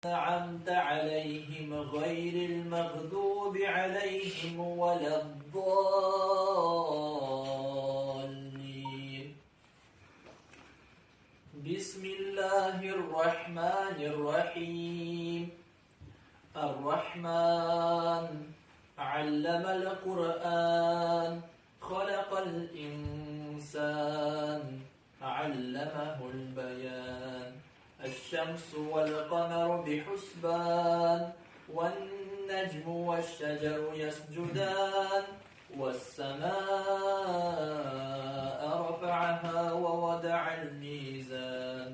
أنعمت عليهم غير المغضوب عليهم ولا الضالين. بسم الله الرحمن الرحيم. الرحمن علم القرآن خلق الإنسان علمه البيان. الشمس والقمر بحسبان والنجم والشجر يسجدان والسماء رفعها ووضع الميزان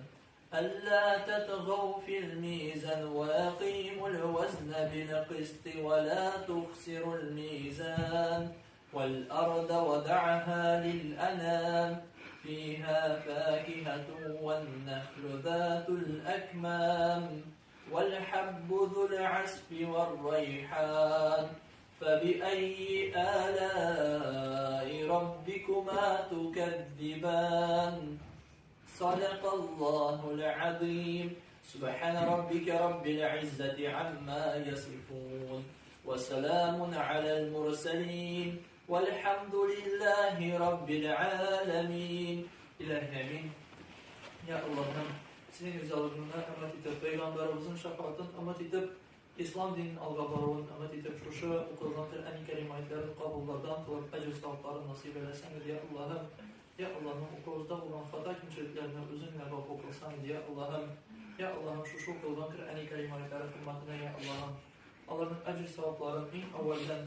ألا تطغوا في الميزان وأقيموا الوزن بالقسط ولا تخسروا الميزان. والأرض وضعها للأنام فيها فاكهة والنخل ذات الأكمام والحب ذو العصف والريحان. فبأي آلاء ربكما تكذبان. صدق الله العظيم. سبحان ربك رب العزة عما يصفون وسلام على المرسلين والحمد لله رب العالمين. İlahi Emin. Ya Allah'ım senin güzelliğine ümmet etip Peygamberimizin şefaatine ümmet etip İslam dininin algılarının ümmet etip şu okulan Kur'an-ı Kerim ayetlerini kabullardan kılıp ecr sevaplarını nasip eylesin diye Allah'ım. Ya Allah'ım okulumuzda olan hata kimseliklerini üzünle bak okulsan diye Allah'ım. Ya Allah'ım şu okulan Kur'an-ı Kerim ayetleri hürmetine ya Allah'ım. Allah'ın ecr sevaplarını en evvelden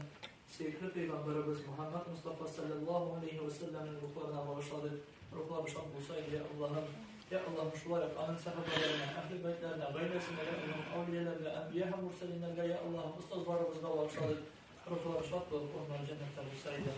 sevgili Peygamberimiz Muhammed Mustafa sallallahu aleyhi ve sellem'in ruhlarına bağışladı. Ruhlar başlat olsaydı ya Allah'ım. Ya Allah'ım şu olarak anın sahabelerine, ehl-i beytlerine, gayresinlere, evliyelerine, enbiya-ı murselinlerine ya Allah'ım ustazlarımızla bağışladı. Ruhlar başlat olup onları cennetten olsaydı.